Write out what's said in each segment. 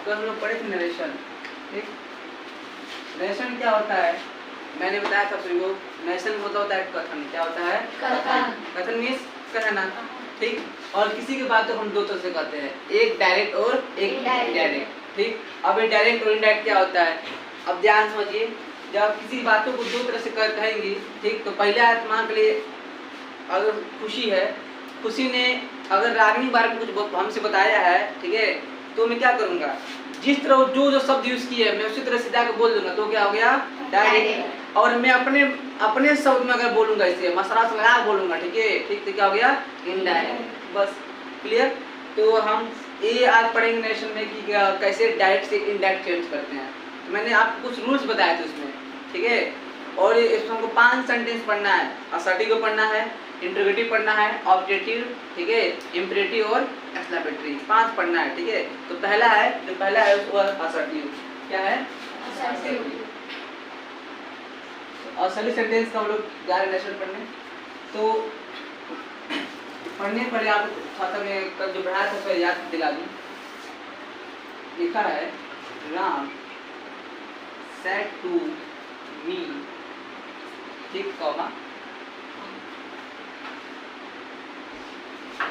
कल हम लोग पढ़े थे नरेशन। ठीक, नरेशन क्या होता है मैंने बताया था सभी को। नरेशन होता है कथन। क्या होता है? कथन। कथन मीन्स कहना। ठीक, और किसी की बात को हम दो तरह से कहते हैं, एक डायरेक्ट और एक इनडायरेक्ट। ठीक, अब ये डायरेक्ट और इनडायरेक्ट क्या होता है अब ध्यान समझिए। जब किसी बातों को दो तरह से कहेंगे, ठीक, तो पहले आत्मा के लिए अगर खुशी है, खुशी ने अगर रागिनी बारे में कुछ हमसे बताया है, ठीक है, तो मैं क्या करूँगा, जिस तरह जो शब्द यूज किए मैं उसी तरह से जाकर बोल दूंगा, तो क्या हो गया? डायरेक्ट। और मैं अपने शब्द में अगर बोलूंगा, इसे मसला से लगा बोलूंगा, ठीक है, ठीक, तो क्या हो गया? इनडायरेक्ट। बस क्लियर। तो हम ये आज पढ़ेंगे नरेशन में कि कैसे डायरेक्ट से इनडायरेक्ट चेंज करते हैं। तो मैंने आपको कुछ रूल्स बताए थे उसमें, ठीक है। और इसमें हमको 5 सेंटेंस पढ़ना है। असर्टिव पढ़ना है, इंटरोगेटिव पढ़ना है, ऑब्जेक्टिव, ठीक है, इंपेरेटिव और एक्सक्लेमेटरी। 5 पढ़ना है, ठीक है। तो पहला है वो असर्टिव। क्या है? असर्टिव सेंटेंस का हम लोग जा रहे हैं पढ़ने। तो पढ़ने पहले आप खाता में कल जो पढ़ाया था उसको याद दिला दूं। लिखा है राम said to me, ठीक, comma,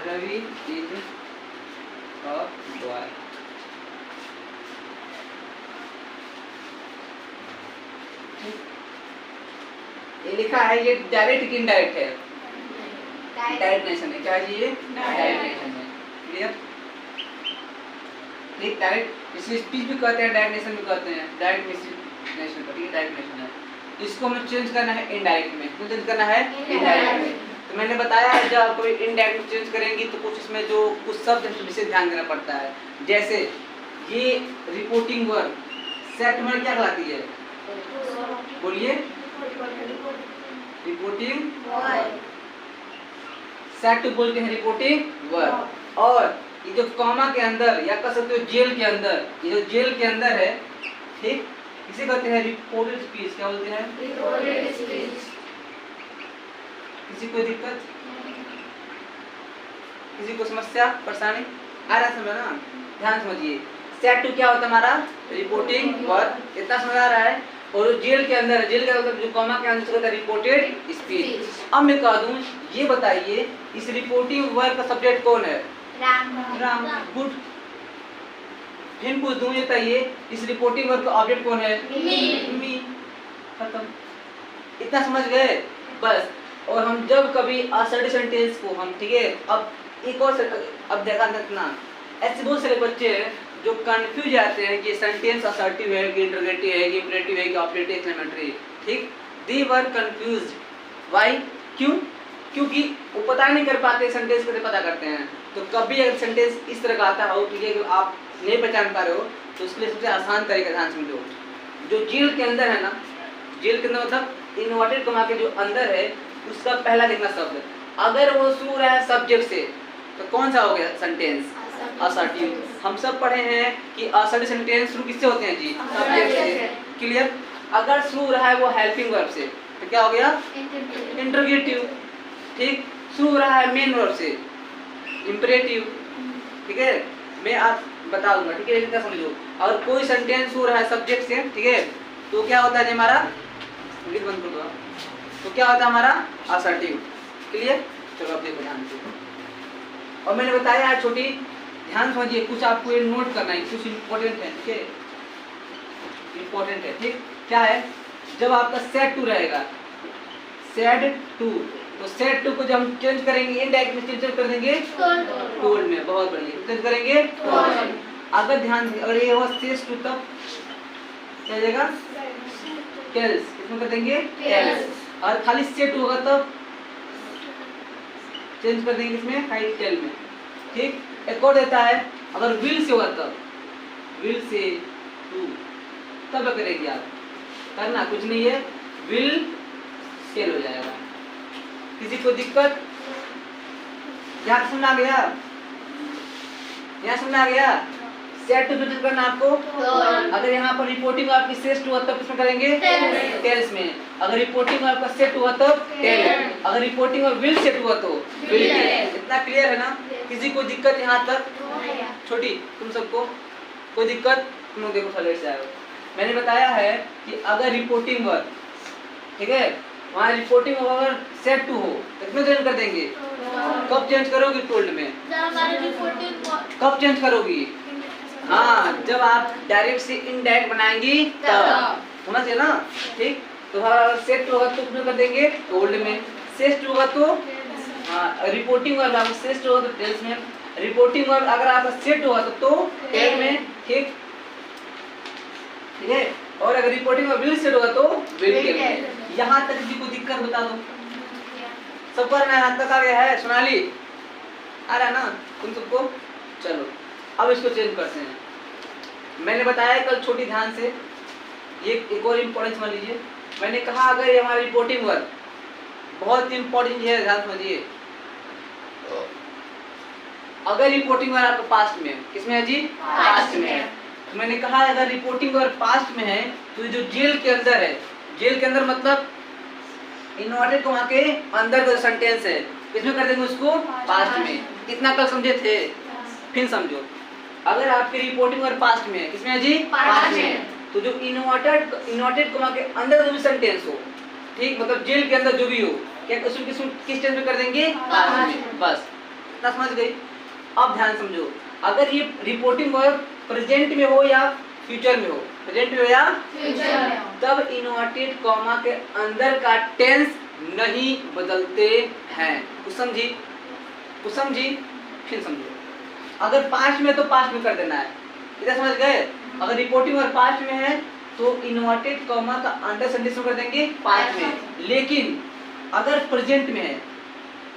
Ravi is a boy. ये लिखा है, ये डायरेक्ट की इनडायरेक्ट है? डायरेक्ट नेशन है। क्या है ये? डायरेक्ट नेशन है। क्लियर। ठीक, डायरेक्ट इसे स्पीच भी कहते हैं, डायरेक्ट नेशन भी कहते हैं। डायरेक्ट नेशन पर, ठीक है, डायरेक्ट नेशन है। इसको हमें चेंज करना है इनडायरेक्ट में। क्यों चेंज करना है? इनडायरेक्ट में। तो मैंने बताया है जब कोई इनडायरेक्ट चेंज करेंगी तो कुछ इसमें जो कुछ शब्द है विशेष ध्यान देना पड़ता है। जैसे ये रिपोर्टिंग वर्ब सेट में क्या कहलाती है? बोलिए। रिपोर्टिंग सेट बोलते हैं, रिपोर्टिंग वर्ब। और ये जो कॉमा के अंदर या कह सकते हो जेल के अंदर, ये जो जेल के अंदर है, ठीक, इसे कहते हैं रिपोर्टेड स्पीच। क्या बोलते हैं? Reported speech. किसी को दिक्कत, किसी को समस्या, परेशानी आ रहा है? समझ ना, ध्यान समझिए। सेट टू क्या होता है हमारा? Reporting verb. इतना समझ आ रहा है। और जेल के अंदर, जेल के अंदर जो कॉमा के अंदर होता है रिपोर्टेड स्पीच। अब मैं कह दूं, ये बताइए इस रिपोर्टिंग वर्ब का सब्जेक्ट कौन है? राम। गुड। फिर पूछ दूं, ये बताइए इस रिपोर्टिंग वर्ब का ऑब्जेक्ट कौन है? मी। खत्म। इतना समझ गए? बस। और हम जब कभी असर्टिव सेंटेंस को हम, ठीक है, अब एक और अब देखा देखना, ऐसे बहुत सारे बच्चे हैं जो कंफ्यूज आते हैं कि सेंटेंस असर्टिव है कि इंटरोगेटिव है कि इंपेरेटिव है कि ऑब्जेक्टिव एक्सक्लेमेटरी। ठीक, दे वर कंफ्यूज्ड। व्हाई? क्यों? क्योंकि वो पता नहीं कर पाते सेंटेंस कैसे पता करते हैं। तो कभी अगर सेंटेंस इस तरह का आता हो, ठीक है, आप नहीं पहचान पा रहे हो, तो उसके लिए सबसे आसान तरीका ध्यान समझो। जो जेल के अंदर है ना, जेल के अंदर मतलब इन्वर्टेड कॉमा के जो अंदर है, उसका पहला देखना शब्द, अगर वो शुरू रहा है सब्जेक्ट से, तो कौन सा हो गया सेंटेंस? असर्टिव। हम सब पढ़े हैं कि असर्टिव सेंटेंस शुरू किससे होते हैं जी? सब्जेक्ट से। क्लियर। अगर शुरू रहा है वो हेल्पिंग वर्ब से, तो क्या हो गया? इंटरोगेटिव। ठीक, शुरू रहा है मेन वर्ब से, इंपेरेटिव। ठीक है, मैं आप बता दूंगा, ठीक है, इतना समझो। अगर कोई सेंटेंस शुरू रहा है सब्जेक्ट से, ठीक है, तो क्या होता है हमारा? इंग्लिश बंद कर दो। तो क्या होता है हमारा? असर्टिव। क्लियर। चलो अब देखो ध्यान से। और मैंने बताया है छोटी, ध्यान समझिए, कुछ आपको ये नोट करना है, कुछ इंपॉर्टेंट है, ठीक है, इंपॉर्टेंट है। ठीक, क्या है? जब आपका सेट टू रहेगा, सेड टू, तो सेट टू को जब हम चेंज करेंगे इनडायरेक्ट में चेंज कर देंगे टोल्ड में। बहुत बढ़िया, चेंज करेंगे टोल्ड। अगर ध्यान से, अगर ये हुआ सेज टू, तब क्या हो जाएगा? टेल्स। इसमें कर देंगे टेल्स। और खाली सेट होगा तब चेंज कर देंगे इसमें हाई टेल में। ठीक, एक और देता है, अगर विल से होगा तब, विल से टू, तब करेंगे आप, करना कुछ नहीं है, विल टेल हो जाएगा। किसी को दिक्कत? यहाँ समझ आ गया? यहाँ समझ आ गया? सेट टू चेंज करना आपको। अगर यहाँ पर रिपोर्टिंग आपकी सेट हुआ तब किसमें करेंगे? टेल्स में। अगर रिपोर्टिंग आपका सेट हुआ तब टेल। अगर रिपोर्टिंग और विल सेट हुआ तो विल टेल। इतना क्लियर है ना? किसी को दिक्कत यहाँ तक? छोटी तुम सबको कोई दिक्कत? तुम लोग देखो सलेट से आए। मैंने बताया है कि अगर रिपोर्टिंग वर्ब, ठीक है, वहाँ रिपोर्टिंग वर्ब अगर सेट टू हो तो किसमें चेंज कर देंगे? कब चेंज करोगी? टोल्ड में। कब चेंज करोगी? हाँ, जब आप डायरेक्ट से इनडायरेक्ट बनाएंगी तब। समझ गए ना? ठीक, तो सेट टू होगा तो किसमें कर देंगे? टोल्ड में। सेट टू होगा तो रिपोर्टिंग वर्ब आपका सेट होगा तो टेल्स में। रिपोर्टिंग वर्ब अगर आपका सेट होगा तो टेल में। ठीक, ठीक है, और अगर रिपोर्टिंग वर्ब विल सेट होगा तो विल टेल में। यहाँ तक किसी को दिक्कत बता दो। सबको हाथ तक आ गया है? सोनाली आ रहा है ना तुम सबको? चलो अब इसको चेंज करते हैं। मैंने बताया कल, छोटी ध्यान से ये एक और इम्पोर्टेंट समझ लीजिए। मैंने कहा अगर ये हमारी रिपोर्टिंग वर्ब बहुत इम्पोर्टेंट है, ध्यान समझिए। अगर रिपोर्टिंग वर्ब आपका पास्ट में है, किसमें है जी? पास्ट में है। तो मैंने कहा अगर रिपोर्टिंग वर्ब पास्ट में है तो जो जेल के अंदर है, जेल के अंदर मतलब इन्वर्टेड कॉमा के अंदर का सेंटेंस है, किसमें कर देंगे उसको? पास्ट में। इतना कल समझे थे? फिर समझो, अगर आपकी रिपोर्टिंग वर्ब पास्ट में है, किसमें है जी? पास्ट में। तो जो इन्वर्टेड कॉमा के अंदर जो भी सेंटेंस हो, ठीक, मतलब जेल के अंदर जो भी हो, क्या उसको किस टेंस में कर देंगे? पास्ट में। बस इतना समझ गई। अब ध्यान समझो, अगर ये रिपोर्टिंग वर्ब प्रेजेंट में हो या फ्यूचर में हो, प्रेजेंट में हो या फ्यूचर में हो, तब इन्वर्टेड कॉमा के अंदर का टेंस नहीं बदलते हैं। कुछ समझी? कुछ समझी? फिर समझो, अगर पास्ट में तो पास्ट में कर देना है। इतना समझ गए? अगर रिपोर्टिंग वर्ब पास्ट में है तो इन्वर्टेड कॉमा का अंडर सेंटेंस में कर देंगे पास्ट में। लेकिन अगर प्रेजेंट में है,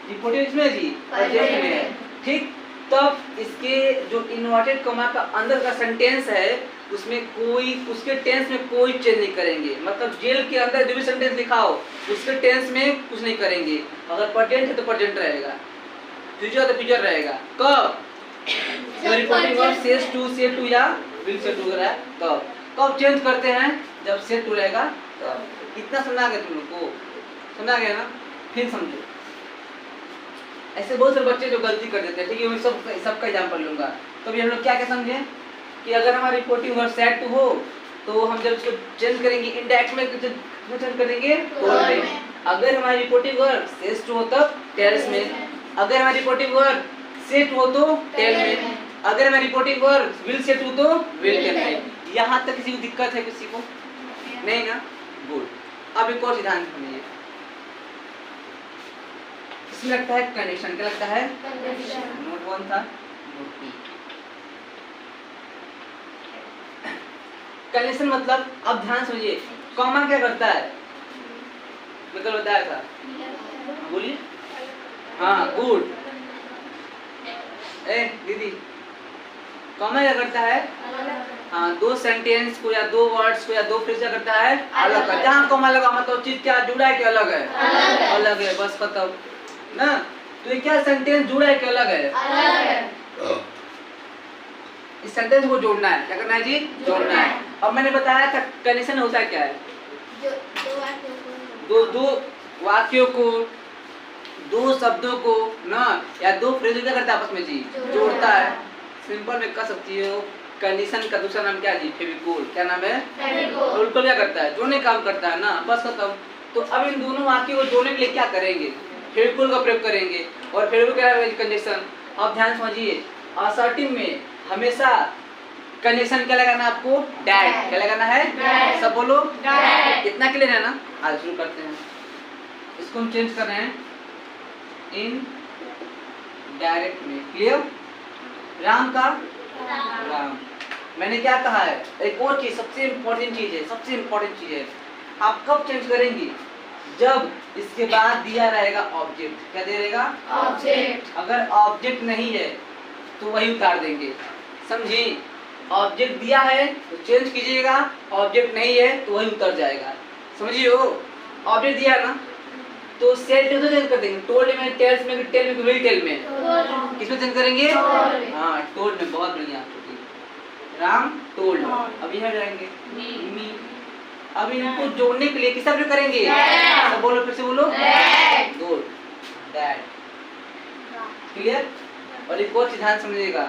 रिपोर्टिंग इसमें जी प्रेजेंट में है, ठीक, तब इसके जो इन्वर्टेड कॉमा का अंदर का सेंटेंस है उसमें कोई, उसके टेंस में कोई चेंज नहीं करेंगे। मतलब जेल के अंदर जो भी सेंटेंस लिखा हो उसके टेंस में कुछ नहीं करेंगे। अगर प्रेजेंट है तो प्रेजेंट रहेगा, फ्यूचर है तो फ्यूचर रहेगा। कब? रिपोर्टिंग वर्ब सेज टू या विल से टू रहा है तब। कब चेंज करते हैं? जब सेट टू रहेगा तब। इतना समझा गया तुम लोग को? समझा गया ना? फिर समझो, ऐसे बहुत सारे बच्चे जो गलती कर देते हैं, ठीक है, मैं सबका एग्जाम्पल लूंगा। तो अभी हम लोग क्या समझे कि अगर हमारी रिपोर्टिंग वर्ब सेट टू हो तो हम जब इसको चेंज करेंगे इनडायरेक्ट में तो चेंज कर देंगे टोल्ड में। अगर हमारी रिपोर्टिंग वर्ब सेज टू हो तब टेल्स में। अगर हमारी रिपोर्टिंग वर्ब सेट हो तो टेल में। अगर हमारी रिपोर्टिंग वर्ब विल सेट हो तो विल टेल में। यहाँ तक किसी को दिक्कत है? किसी को नहीं ना? गुड। अब एक और सिद्धांत समझिए, इसमें लगता है कंडीशन। क्या लगता है? नोट 1 था, नोट 2। कंडीशन मतलब, अब ध्यान समझिए, कॉमा क्या करता है? मतलब बताया था, बोलिए। हाँ गुड। ए दीदी, कॉमा क्या करता है? हाँ, दो सेंटेंस को या दो वर्ड्स को या दो फ्रेज क्या करता है? अलग कर। जहाँ कॉमा लगा मतलब चीज क्या जुड़ा है कि अलग है? अलग है, बस खत्म ना। तो ये क्या सेंटेंस जुड़ा है कि अलग है? अलग है। इस सेंटेंस को जोड़ना है। क्या करना है जी? जोड़ना है। अब मैंने बताया था कंडीशन होता है क्या है? दो वाक्यों को, दो शब्दों को ना, या दो फ्रेज क्या करता है आपस में जी? जोड़ता है। सिंपल में कह सकती हो, कंडीशन का दूसरा नाम क्या है जी? फेविकोल। क्या नाम है? फेविकोल। क्या करता है? जोड़ने काम करता है ना, बस खत्म। तो अब इन दोनों वाक्यों को जोड़ने के लिए क्या करेंगे? फेविकोल का प्रयोग करेंगे। और फेविकोल क्या है? कंडीशन। अब ध्यान समझिए, असर्टिव में हमेशा कंडीशन क्या लगाना है आपको? डैट। क्या लगाना है? सब बोलो डैट। इतना क्लियर है ना? आज शुरू करते हैं। इसको हम चेंज कर रहे हैं इन डायरेक्ट में। क्लियर? राम का राम। मैंने क्या कहा है? एक और चीज, सबसे इम्पोर्टेंट चीज है, सबसे इम्पोर्टेंट चीज है, आप कब चेंज करेंगे? जब इसके बाद दिया रहेगा ऑब्जेक्ट। क्या दे रहेगा? ऑब्जेक्ट। अगर ऑब्जेक्ट नहीं है तो वही उतार देंगे। समझी? ऑब्जेक्ट दिया है तो चेंज कीजिएगा, ऑब्जेक्ट नहीं है तो वही उतर जाएगा। समझिए? ऑब्जेक्ट दिया ना तो सेट तो चेंज कर देंगे। टोल्ड में, टेल्स में, टेल में, विल टेल में। किसमें चेंज करेंगे? हाँ, टोल्ड में। बहुत बढ़िया। राम टोल्ड। अभी यहाँ जाएंगे मी। अब इनको जोड़ने के लिए किस तरह करेंगे? सब बोलो, फिर से बोलो। Good, dad. क्लियर? और एक और सिद्धांत समझिएगा,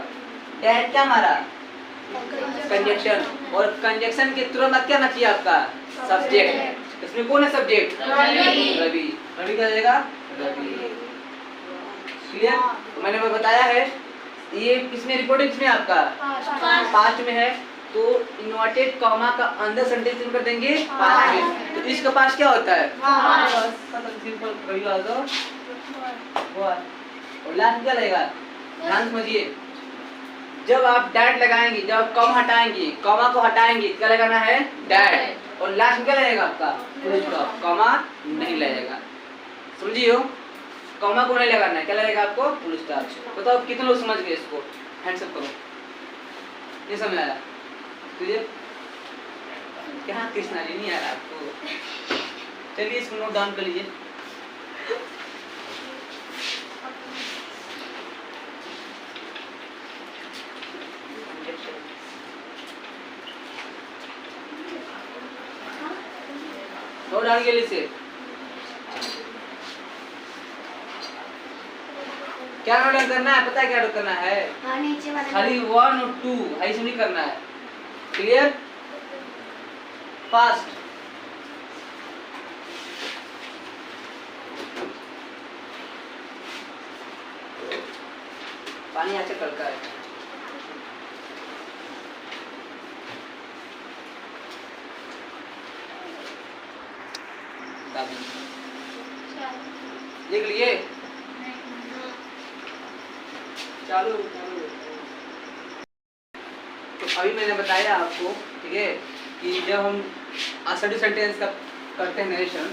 डैड क्या मारा? कंजक्शन, और कंजक्शन के तुरंत बाद क्या आना चाहिए आपका? सब्जेक्ट। इसमें कौन है सब्जेक्ट? रवि। रवि क्या जाएगा? रवि। क्लियर? तो मैंने वो बताया है, ये किसमें रिपोर्टिंग किसमें आपका? पास्ट में है, तो इन्वर्टेड कॉमा का अंदर सेंटेंस कर देंगे पास्ट में। तो इसका पास्ट क्या होता है? सिंपल रवि आ जाओ। और लास्ट क्या लगेगा? ध्यान समझिए, जब आप डैट लगाएंगे, जब आप कॉमा हटाएंगे, कॉमा को हटाएंगे, क्या लगाना है? डैट। और लास्ट में क्या लगेगा आपका? Full stop. कॉमा नहीं लगेगा, समझियो? कॉमा को नहीं लगाना है, क्या लगेगा आपको? Full stop. बताओ कितने लोग समझ गए इसको? हैंड्स अप करो। ये समझ आया? क्लियर? क्या कृष्णा जी नहीं आ रहा आपको? चलिए इसको नोट डाउन कर लीजिए। नोट डाउन के लिए से क्या नोट डाउन करना है? पता है क्या नोट करना है? खाली 1 और 2 ऐसे नहीं करना है। क्लियर? फास्ट। पानी अच्छा कल का है। देख लिए? चालू। तो अभी मैंने बताया आपको, ठीक है, कि जब हम असर्टिव सेंटेंस का करते हैं नरेशन,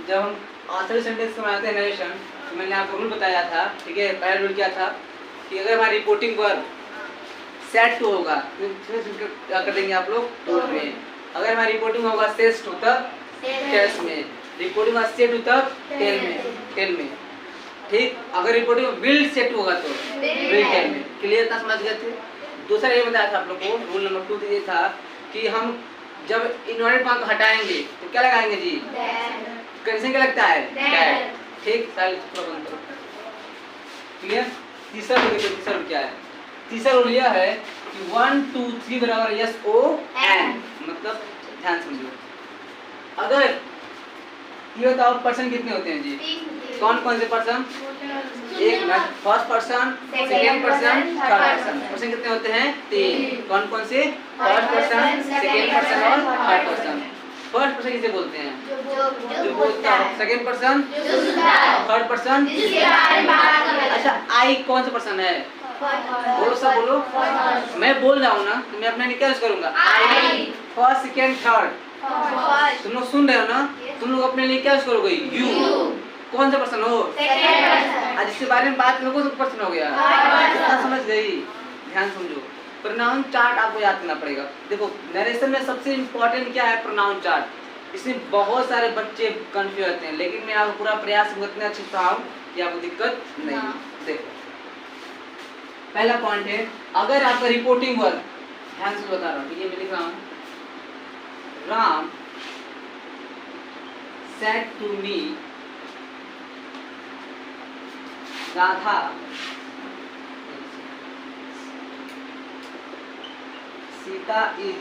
जब हम असर्टिव सेंटेंस का बनाते हैं नरेशन, तो मैंने आपको रूल बताया था, ठीक है। पहला रूल क्या था कि अगर हमारी रिपोर्टिंग पर सेट टू होगा तो क्या कर देंगे आप लोग? टोल में। अगर हमारी रिपोर्टिंग होगा सेस टू तब टेल्स में, रिपोर्टिंग होगा सेट टू तब टेल में, ठीक। अगर रिपोर्टिंग विल सेट होगा तो विल टेल में। क्लियर था? समझ गए थे? दूसरा ये बताया था आप लोग को, रूल नंबर 2 ये था कि हम जब इन्वर्टेड कॉमा को हटाएंगे तो क्या लगाएंगे जी? कंडीशन क्या लगता है? दैट। ठीक। क्लियर? तीसरा रूल देखो, तीसरा रूल क्या है? तीसरा रूल यह है कि 1 2 3 बराबर यस ओ एन। मतलब ध्यान समझो, अगर ये बताओ पर्सन कितने होते हैं जी? कौन कौन से पर्सन? एक minute, first person, second person, third person. Person कितने होते हैं? 3। कौन कौन से? फर्स्ट पर्सन, सेकेंड पर्सन और थर्ड पर्सन। फर्स्ट पर्सन किसे बोलते हैं? जो बोलता है। Second person, third person. अच्छा, आई कौन सा पर्सन है? बोलो सब बोलो। मैं बोल रहा हूँ ना, तो मैं अपने क्या यूज करूंगा? आई। फर्स्ट सेकेंड थर्ड, तुम लोग सुन रहे हो ना? तुम लोग अपने लिए क्या यूज करोगे? यू। कौन सा पर्सन हो? आज इसके बारे में बात करो, कौन सा पर्सन हो गया? कितना समझ गई? ध्यान समझो, प्रोनाउन चार्ट आपको याद करना पड़ेगा। देखो नरेशन में सबसे इम्पोर्टेंट क्या है? Pronoun chart. इसमें बहुत सारे बच्चे कंफ्यूज होते हैं, लेकिन मैं आपको पूरा प्रयास इतने अच्छे से पढ़ाऊं कि आपको दिक्कत नहीं। देखो पहला पॉइंट है, अगर आपका रिपोर्टिंग वर्क, ध्यान से बता रहा हूँ, ये मैं लिख रहा हूँ, Ram said to me Radha Sita is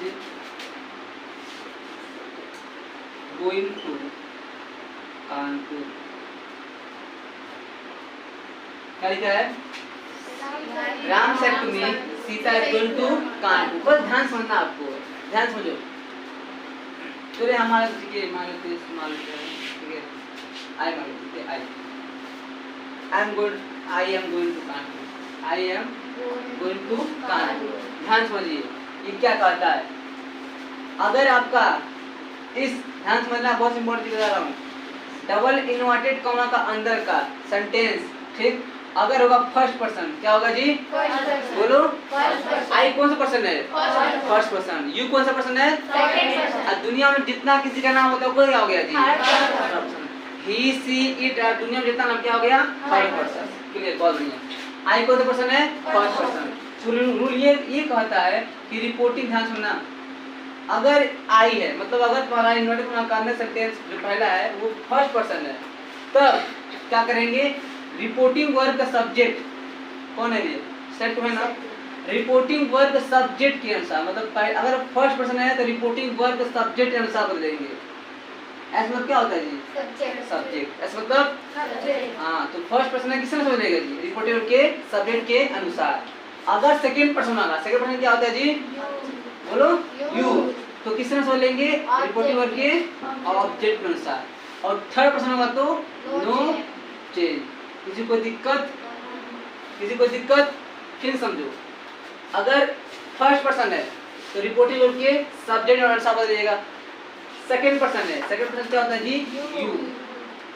going to Kanpur. क्या लिखा है? Ram said to me Sita is going to Kanpur. बस ध्यान समझना, आपको ध्यान समझो। चलिए हमारे ठीक है, मान लेते हैं, ठीक है, आई मान लेते हैं, I am going to Kanpur. I am going to Kanpur. ध्यान समझिए, ये क्या कहता है? अगर आपका इस, ध्यान समझना, बहुत इंपॉर्टेंट बता रहा हूँ, डबल इन्वर्टेड कॉमा का अंदर का सेंटेंस, ठीक, अगर होगा फर्स्ट पर्सन, क्या होगा जी? बोलो। आई कौन सा पर्सन है? First person. यू कौन सा पर्सन है? दुनिया में जितना किसी का नाम होता है वो क्या हो गया जी? ही सी इट, दुनिया में जितना नाम क्या हो गया? Third person. क्लियर? बहुत बढ़िया। आई कौन सा पर्सन है? First person. रूल ये कहता है कि रिपोर्टिंग, ध्यान सुनना, अगर आई है मतलब अगर तुम्हारा इन्वर्टेड कॉमा का अंदर सेंटेंस जो पहला है वो फर्स्ट पर्सन है, तब क्या करेंगे, रिपोर्टिंग वर्ब का सब्जेक्ट कौन है, ये सेट है ना, रिपोर्टिंग वर्ब का सब्जेक्ट के अनुसार, मतलब अगर फर्स्ट पर्सन है तो रिपोर्टिंग वर्ब का सब्जेक्ट के अनुसार बदलेंगे। ऐसा मतलब क्या होता है जी, सब्जेक्ट। ऐसा मतलब हाँ, तो फर्स्ट पर्सन है किससे बदलेगा जी, रिपोर्टिंग वर्ब के सब्जेक्ट के अनुसार। अगर सेकंड पर्सन होगा, सेकंड पर्सन क्या होता है जी, बोलो यू, तो किस तरह से बोलेंगे, रिपोर्टिंग वर्ब के ऑब्जेक्ट के अनुसार। और थर्ड पर्सन होगा तो नो चेंज। किसी को दिक्कत, किसी को दिक्कत, फिर समझो, अगर फर्स्ट पर्सन है तो रिपोर्टिंग वर्ब के सब्जेक्ट के अनुसार बदलेगा। सेकंड पर्सन है, सेकंड पर्सन क्या होता है जी, यू,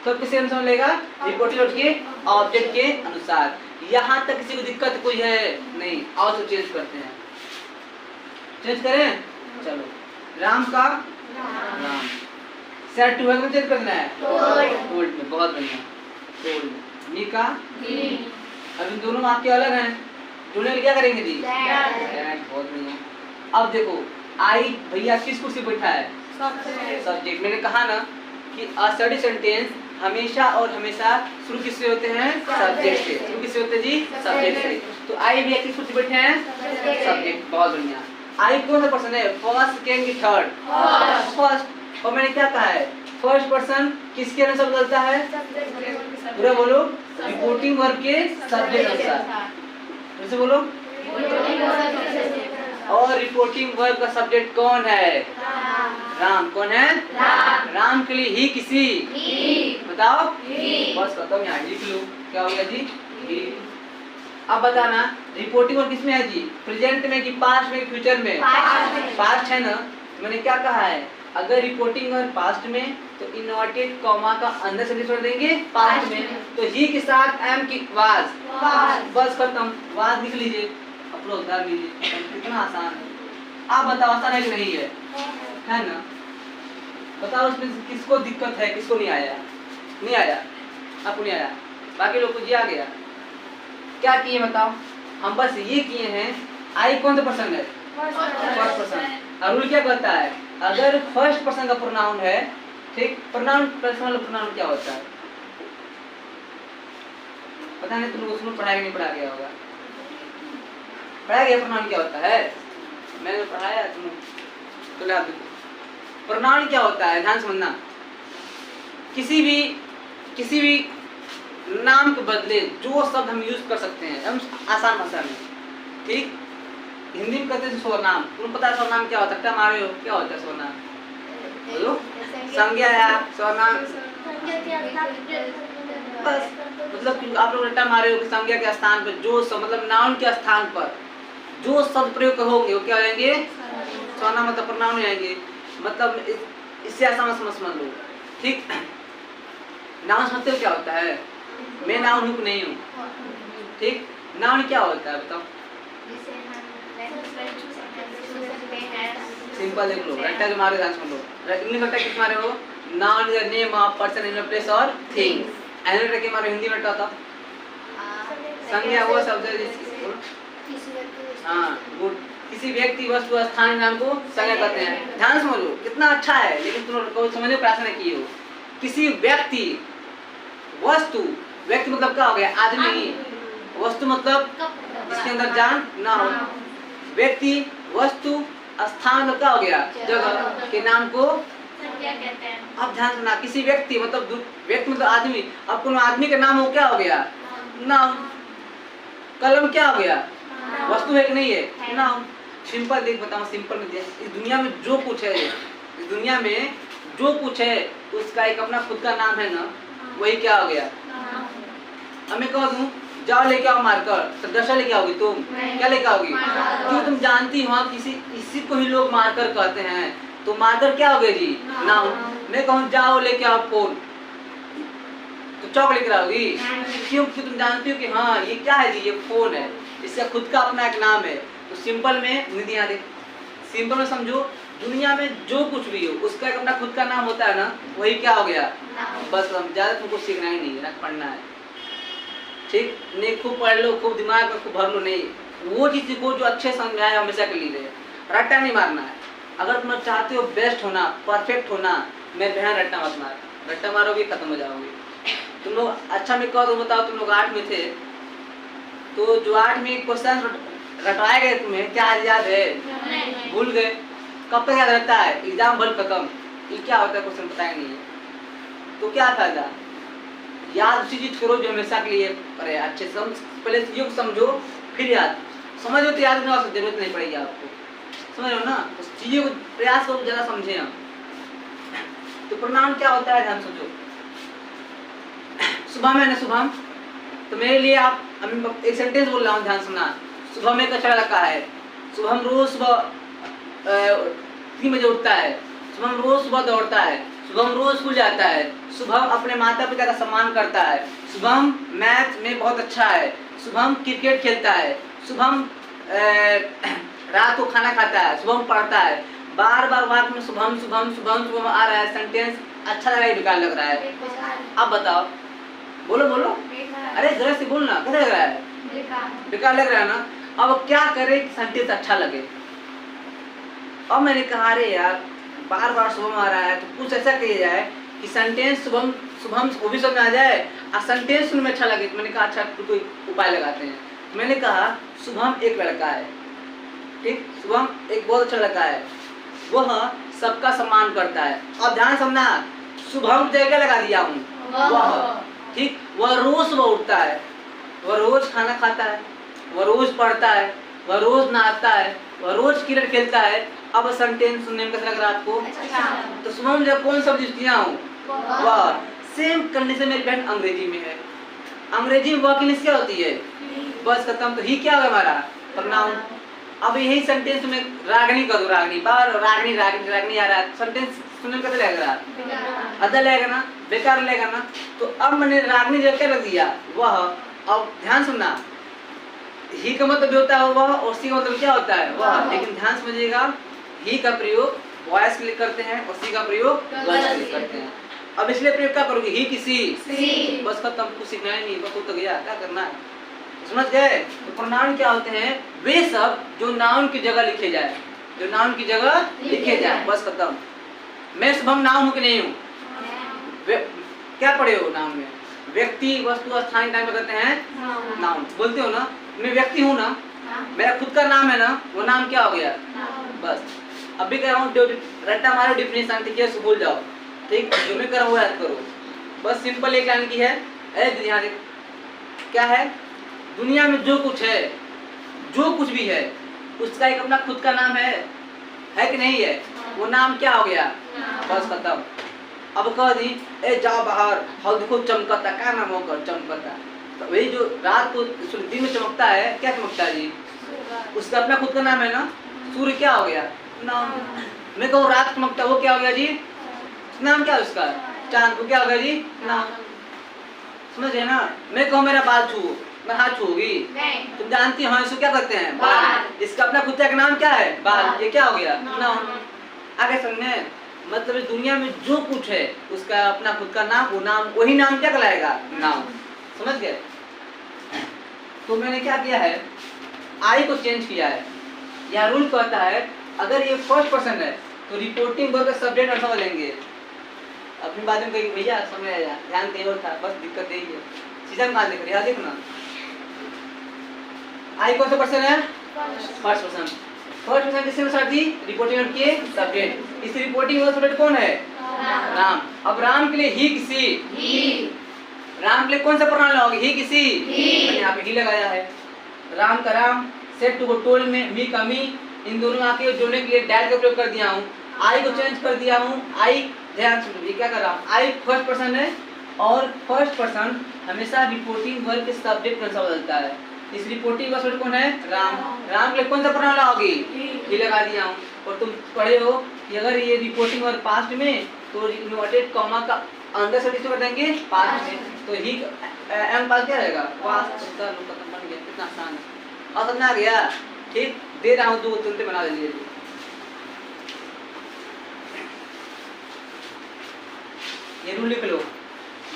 तो किसके अनुसार बदलेगा, रिपोर्टिंग वर्ब के ऑब्जेक्ट के अनुसार। यहाँ तक किसी को दिक्कत कोई है नहीं, आओ तो चेंज करते हैं, चेंज करें, चलो। राम का राम, सेट टू है चेंज करना है टोल्ड में, बहुत बढ़िया, टोल्ड में। मी का अब इन दोनों आपके अलग हैं, जुड़ने के लिए क्या करेंगे जी, बहुत बढ़िया। अब देखो आई भैया किस कुर्सी पर बैठा है, सब्जेक्ट। मैंने कहा ना कि असर्टिव सेंटेंस हमेशा और हमेशा शुरू किससे होते हैं, सब्जेक्ट से। शुरू किससे होते हैं जी, सब्जेक्ट से। तो आई भैया किस कुर्सी पर बैठे हैं, सब्जेक्ट, बहुत बढ़िया। आई कौन सा पर्सन है, फर्स्ट, सेकंड की थर्ड, फर्स्ट। और मैंने क्या कहा है, फर्स्ट पर्सन किसके अनुसार बदलता है, पूरा बोलो, रिपोर्टिंग वर्ब के सब्जेक्ट अनुसार, फिर से बोलो। और रिपोर्टिंग वर्ब का सब्जेक्ट कौन है, राम। कौन है, राम के लिए ही किसी, बताओ, बस खत्म, यहाँ लिख लो, क्या हो गया जी, ही। अब बताना रिपोर्टिंग वर्ब किसमें है जी, प्रेजेंट में कि पास्ट में, फ्यूचर में, पास्ट है ना। मैंने क्या कहा है, अगर रिपोर्टिंग वर्ब पास्ट में तो इन्वर्टेड कॉमा का अंदर से छोड़ देंगे पास्ट में, तो ही के साथ एम की वाज, बस खत्म, वाज लिख लीजिए, अपना उधार लीजिए। कितना आसान है, आप बताओ आसान है कि नहीं है ना, बताओ उसमें किसको दिक्कत है, किसको नहीं आया, नहीं आया, आपको नहीं आया, बाकी लोग को जी आ गया। क्या किए बताओ, हम बस ये किए हैं, आई कौन सा पर्सन है, फर्स्ट पर्सन। और रूल क्या कहता है, अगर फर्स्ट पर्सन का प्रोनाउन है, ठीक, प्रोनाउन पर्सनल प्रोनाउन क्या होता है, पता नहीं तुम लोग उसमें पढ़ाया नहीं, पढ़ा गया होगा, पढ़ाया गया प्रोनाउन क्या होता है, मैंने पढ़ाया तुम तो। प्रोनाउन क्या होता है, ध्यान समझना, किसी भी नाम के बदले जो शब्द हम यूज कर सकते हैं, हम आसान भाषा में, ठीक, हिंदी में कहते हैं स्वरनाम। तुम्हें पता है स्वरनाम क्या होता है, क्या मारे हो, क्या होता है स्वरनाम, बोलो, संज्ञा या स्वरनाम, बस मतलब कि आप लोग रट्टा मारे हो कि संज्ञा के स्थान पर जो मतलब नाउन के स्थान पर जो शब्द प्रयोग होंगे वो क्या हो जाएंगे, स्वरनाम, मतलब प्रोनाउन हो जाएंगे। मतलब इससे आसान समझ लो, ठीक। नाउन समझते हो क्या होता है, मैं नाउन हूँ नहीं हूँ, ठीक। नाउन क्या होता है बताओ, सिंपल देख लो, रट्टा जो मारे ध्यान सुन लो, इंग्लिश रट्टा किस मारे हो, noun is the name of person in a place और थिंग। एनल रट्टा के मारे हिंदी में रट्टा था, संज्ञा वो शब्द है हाँ, गुड, किसी व्यक्ति वस्तु स्थान नाम को संज्ञा कहते हैं। ध्यान समझ लो, कितना अच्छा है, लेकिन तुम लोग समझो प्रार्थना की हो, किसी व्यक्ति वस्तु, व्यक्ति मतलब क्या हो गया, आदमी, वस्तु मतलब जिसके अंदर जान ना हो, व्यक्ति वस्तु स्थान मतलब क्या हो गया, जगह के नाम को कहते हैं। अब ध्यान सुना, किसी व्यक्ति मतलब आदमी, अब कोई आदमी का नाम हो क्या हो गया, नाउन। कलम क्या हो गया, वस्तु है कि नहीं है, नाउन। सिंपल देख बताओ, सिंपल में इस दुनिया में जो कुछ है, इस दुनिया में जो कुछ है उसका एक अपना खुद का नाम है ना, वही क्या हो गया। अब मैं कह दूं जाओ लेके आओ मार्कर, तो दशा लेके आओगी तुम, क्या लेके आओगी, क्यों, तुम जानती हो इसी को ही लोग मार्कर कहते हैं, तो मार्कर क्या हो गया जी, नाउन। मैं कहूँ जाओ लेके आओ फोन, तो चौक लेकर आओगी, क्यों, तुम जानती हो कि हाँ ये क्या है जी, ये फोन है, इसका खुद का अपना एक नाम है। तो सिंपल में निधि दे, सिंपल में समझो, दुनिया में जो कुछ भी हो उसका एक अपना खुद का नाम होता है ना, वही क्या हो गया, बस। हम ज्यादा तुमको सीखना ही नहीं है ना, पढ़ना है, ठीक। नहीं खूब पढ़ लो, खूब दिमाग में खूब भर लो, नहीं, वो चीज को जो अच्छे समझाए हमेशा के लिए, रट्टा नहीं मारना है, अगर तुम लोग चाहते हो बेस्ट होना, परफेक्ट होना, मेरे बहन रट्टा मत मार, रट्टा मारोगे खत्म हो जाओगे। तुम लोग अच्छा में कहो तो बताओ, तुम लोग 8 में थे तो जो 8 में क्वेश्चन रटवाए गए तुम्हें क्या आज याद है? भूल गए। कब तक याद रहता है? एग्जाम भर खत्म। ये क्या होता है क्वेश्चन पता ही नहीं है, तो क्या फायदा? याद उसी चीज करो जो हमेशा के लिए करे, अच्छे से पहले चीजों को समझो फिर याद, समझो तो याद करने की जरूरत नहीं पड़ेगी आपको, समझ रहे हो ना? उस चीजों को प्रयास करो ज्यादा समझे हम। तो प्रोनाउन क्या होता है ध्यान सोचो। शुभम है ना, शुभम, तो मेरे लिए आप एक सेंटेंस बोल रहा हूँ, ध्यान सुनना। शुभम एक अच्छा लड़का है, शुभम रोज सुबह 3 बजे उठता है, शुभम रोज सुबह दौड़ता है, शुभम रोज स्कूल जाता है, शुभम अपने माता पिता का सम्मान करता है, शुभम मैथ में बहुत अच्छा है, शुभम क्रिकेट खेलता है, शुभम रात को खाना खाता है, शुभम पढ़ता है। बार बार वाक्य में शुभम शुभम शुभम शुभम आ रहा है, सेंटेंस अच्छा लग रहा है बेकार लग रहा है? आप बताओ, बोलो बोलो, अरे जरा से बोलना, कैसा लग रहा है? बेकार लग रहा है ना। अब क्या करे कि सेंटेंस अच्छा लगे? अब मैंने कहा अरे यार बार बार शुभम आ रहा है तो कुछ ऐसा किया जाए कि सेंटेंस शुभम शुभम वो भी समझ में आ जाए और सेंटेंस सुनने में अच्छा लगे। तो मैंने कहा अच्छा कोई उपाय लगाते हैं। मैंने कहा शुभम एक लड़का है, ठीक, शुभम एक बहुत अच्छा लड़का है, वह सबका सम्मान करता है। अब ध्यान समझना, शुभम जगह लगा दिया हूँ वह, ठीक, वह रोज सुबह उठता है, वह रोज खाना खाता है, वह रोज पढ़ता है, वह रोज नहाता है, वह रोज क्रिकेट खेलता है। अब सेंटेंस सुनने में कैसा लग रहा है आपको? तो शुभम जब कौन सा चीज किया हूँ? वह। सेम कंडीशन मेरी बहन अंग्रेजी में है। अंग्रेजी में वह की क्या होती है? बस खत्म। तो ही क्या होगा हमारा? प्रोनाउन। अब यही सेंटेंस में रागनी कर दो, रागनी, बार रागनी रागनी रागनी आ रहा है, सेंटेंस सुनने में कैसा लग रहा है? अदा लगेगा ना, बेकार लगेगा ना। तो अब मैंने रागनी जगह क्या लग दिया? वह। अब ध्यान सुनना, ही का मतलब होता है वह और सी का मतलब क्या होता है? वह। लेकिन ध्यान समझिएगा, ही का प्रयोग वॉइस के लिए करते हैं और सी का प्रयोग गर्ल्स के लिए करते हैं। अब इसलिए प्रयोग क्या करोगे? ही किसी, बस खत्म, कुछ सीखना ही नहीं, बस तो गया, क्या करना है? समझ गए? तो प्रोनाउन क्या होते हैं? वे सब जो नाउन की जगह लिखे जाए, जो नाउन की जगह लिखे जाए, बस खत्म। मैं शुभम नाउन हूँ कि नहीं हूँ? क्या पढ़े हो नाउन में? व्यक्ति, वस्तु, स्थान, टाइम में कहते हैं नाउन, बोलते हो ना? मैं व्यक्ति हूँ ना, मेरा खुद का नाम है ना, वो नाम क्या हो गया? बस। अभी कह रहा हूँ रट्टा मारो डिफिनेशन, ठीक है, उसको भूल जाओ, ठीक, जो मैं कर रहा हूँ याद करो। बस सिंपल एक लाइन की है, क्या है? दुनिया में जो कुछ है, जो कुछ भी है, उसका एक अपना खुद का नाम है कि नहीं है? वो नाम क्या हो गया? बस खत्म। अब कह दी ए जाओ बाहर, हाँ देखो चमकता, क्या नाम होकर? चमकता। तो वही जो रात को दिन में चमकता है, क्या चमकता है जी? उसका अपना खुद का नाम है ना। सूर्य क्या हो गया? नाम। मैं कहूँ रात चमकता, वो क्या हो गया जी? नाम क्या है उसका? चांद। को क्या हो गया जी? नाम। समझे ना? मैं कहूँ मेरा बाल छू, मैं हाथ छूगी? तुम जानती हो इसको क्या करते हैं? बाल। इसका अपना खुद का नाम क्या है? बाल। ये क्या हो गया? नाम। आगे समझे? मतलब इस दुनिया में जो कुछ है उसका अपना खुद का नाम, वो नाम, वही नाम क्या कहलाएगा? नाम। समझ गए? तो मैंने क्या किया है, आई को चेंज किया है। यह रूल कहता है अगर ये फर्स्ट पर्सन है तो रिपोर्टिंग वर्ब का सब्जेक्ट और समझ लेंगे। अपनी बात में कही भैया समझ आया, ध्यान कहीं और था, बस दिक्कत यही है। सीधा मान देख रहे देखो ना, आई कौन सा पर्सन है? First person. फर्स्ट पर्सन किसके अनुसार थी? रिपोर्टिंग वर्ब के सब्जेक्ट। इस रिपोर्टिंग वर्ब सब्जेक्ट कौन है? राम। अब राम के लिए ही किसी, राम के लिए कौन सा प्रोनाउन लगाओगे? ही किसी, मैंने यहाँ पे ही लगाया है। राम का राम, सेट टू टोल में, मी का मी, इन दोनों आके जोड़ने के लिए डैट का प्रयोग कर दिया हूँ। आई को चेंज कर दिया हूँ। आई, ध्यान सुनिए क्या कर रहा हूँ, आई फर्स्ट पर्सन है और फर्स्ट पर्सन हमेशा रिपोर्टिंग वर्ब के सब्जेक्ट का बदलता है। इस रिपोर्टिंग वर्ब सब्जेक्ट कौन है? राम। राम के लिए कौन सा प्रोनाउन लगाओगी? ही लगा दिया हूँ। और तुम पढ़े हो कि अगर ये रिपोर्टिंग वर्ब पास्ट में तो इन्वर्टेड कॉमा का अंदर से किसको कर देंगे? पास्ट में। तो ही एम पास क्या रहेगा? पास्ट। बन गया, कितना आसान है। और समझ आ गया? ठीक, दे रहा हूँ, दो तुरंत बना लीजिए। ये रूल लिख लो,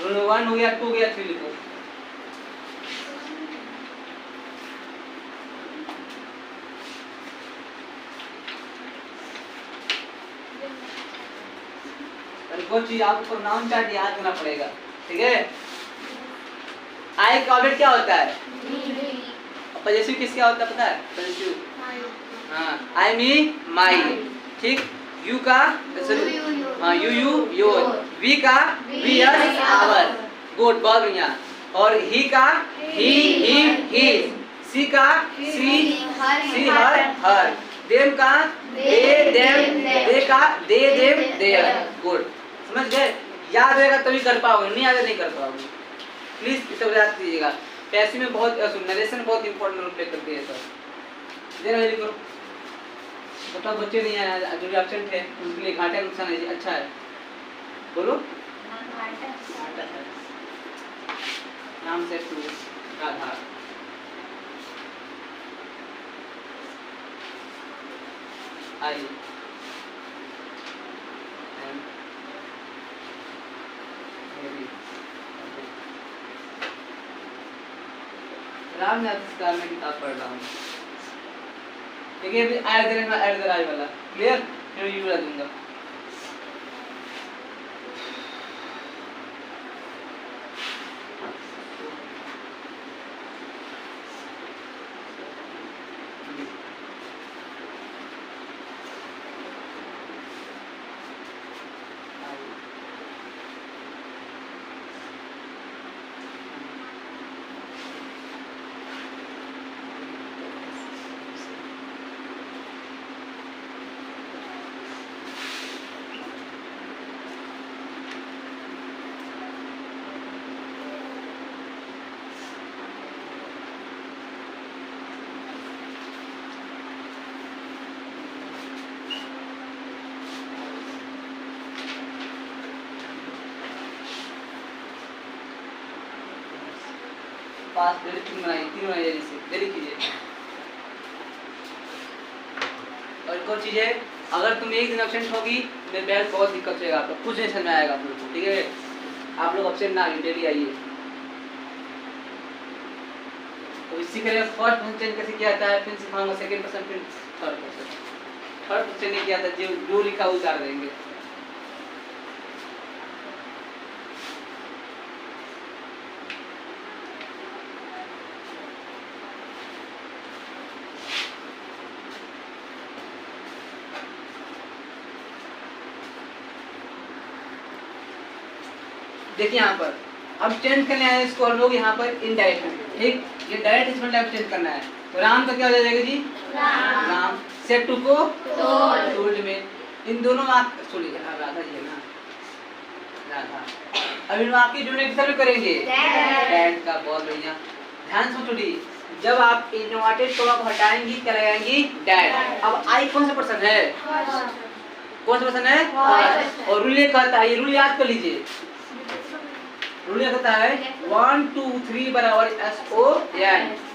रूल 1 हो गया, 2 हो गया, 3 लिखो। और वो चीज आपको प्रोनाउन चार्ट याद करना पड़ेगा, ठीक है। आई का ऑब्जेक्ट क्या होता है? पजेसिव किस क्या होता है पता है? पजेसिव, हाँ, आई मी माई, ठीक। यू का हाँ यू योर, वी का वी अस आवर, गुड, बहुत बढ़िया। और ही का ही हिज, सी का सी हर हर, देम का दे देम, दे का दे देम देयर, गुड। समझ गए? याद रहेगा तभी कर पाओगे, नहीं याद नहीं कर पाओगे। प्लीज इसे याद कीजिएगा। पैसे में बहुत नरेशन बहुत इंपॉर्टेंट रोल प्ले करती है सर। जरा जल्दी करो, बताओ बच्चे नहीं आए जो भी एब्सेंट है उनके लिए घाटा नुकसान है जी, अच्छा है, बोलो। नाम से टू आधार, आई राम ने संस्कार में किताब पढ़ रहा हूँ, ठीक है। अभी ऐड आई वाला क्लियर, फिर यू बता दूंगा। पास तीन बनाइए जैसे जल्दी कीजिए। और एक और चीज़ है, अगर तुम एक दिन एब्सेंट होगी मेरे बैग बहुत दिक्कत होगा आप लोग, कुछ नहीं समझ में आएगा आप लोग को, ठीक है। आप लोग एब्सेंट ना आइए, डेली आइए। तो इसी के लिए फर्स्ट पर्सन चेंज कैसे किया जाता है फिर सिखाऊंगा, सेकंड पर्सन फिर थर्ड पर्सन। थर्ड पर्सन नहीं किया था, जो लिखा वो उतार देंगे। देखिए यहाँ पर अब चेंज करने आए इसको और लोग यहाँ पर इनडायरेक्ट में, ठीक। ये डायरेक्ट इसमें टाइप चेंज करना है। तो राम का क्या हो जाएगा जी? राम। सेटू को टोल्ड में, इन दोनों वाक्य सॉरी राधा जी है ना, राधा। अब इन वाक्य जोड़ने की सर्व करेंगे डैड का, बहुत बढ़िया। ध्यान से थोड़ी, जब आप इनवर्टेड कॉमा को हटाएंगी क्या लगाएंगी? डैड। अब आई कौन सा पर्सन है? कौन सा पर्सन है? और रूल ये कहता है, ये रूल याद कर लीजिए। रूल ये कहता है 1 2 3 बराबर SON।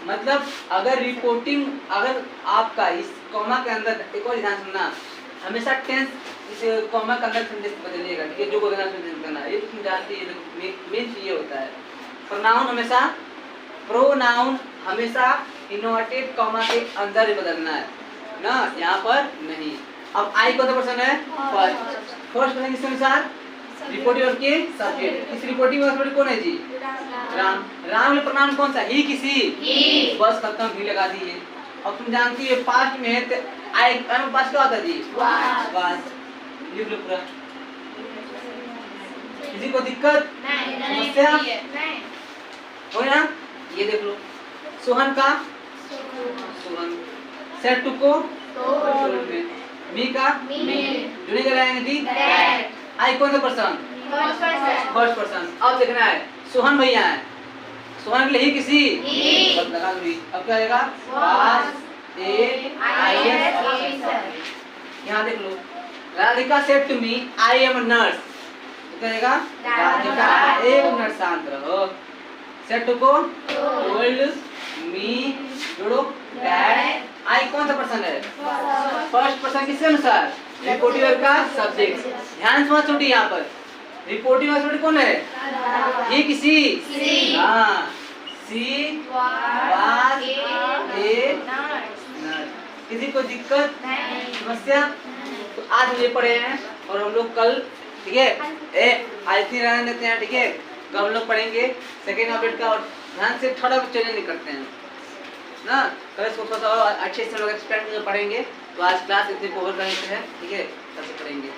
मतलब अगर रिपोर्टिंग, अगर आपका इस कॉमा के अंदर, एक और ध्यान सुनना, हमेशा टेंस इस कॉमा के अंदर सेंटेंस बदलिएगा, ठीक है। जो बदलना सेंटेंस करना है, ये तुम जानते हैं, मेन चीज ये होता है। प्रोनाउन हमेशा इनवर्टेड कॉमा के अंदर ही बदलना है ना, यहाँ पर नहीं। अब आई कौन सा पर्सन है? फर्स्ट पर्सन किसके अनुसार? रिपोर्टिव और के सब्जेक्ट। इस रिपोर्टिव ऑथोरिटी कौन है जी? राम। राम में प्रोनाउन कौन सा? ही किसी ही। बस खत्म, ही लगा दीजिए। अब तुम जानती है पास्ट में है तो आई में पास्ट क्या होता है जी? वाज। लिख लो पूरा। किसी को दिक्कत समस्या हो ना? ये देख लो, सोहन का सोहन, सेट टू को में, मी का जुड़े लगाएंगे जी। आई कौन सा पर्सन? First person. अब देखना है सोहन भैया है, सोहन के लिए ही किसी बस लगा दो। अब क्या आएगा? Was a I S. यहाँ देख लो, Radhika said to me I am a nurse. क्या आएगा? राधिका एक मिनट शांत रहो। सेड टू को टोल्ड मी, जोड़ो डैड। आई कौन सा पर्सन है? फर्स्ट पर्सन किसके अनुसार? रिपोर्टिव का सब्जेक्ट। ध्यान समझ छोटी, यहाँ पर रिपोर्टिव सब्जेक्ट कौन है? ये किसी हाँ, सी वाज ए नर्स। किसी को दिक्कत समस्या? तो आज हम ये पढ़े हैं और हम लोग कल ठीक है। आज इतनी रहने देते हैं, ठीक है। तो हम लोग पढ़ेंगे सेकेंड ऑब्जेक्ट का, और ध्यान से थोड़ा चेंज नहीं करते हैं ना, कल इसको थोड़ा सा और अच्छे से लोग एक्सप्लेन पढ़ेंगे। तो आज क्लास इतनी कवर करते हैं, ठीक है, तब से पढ़ेंगे।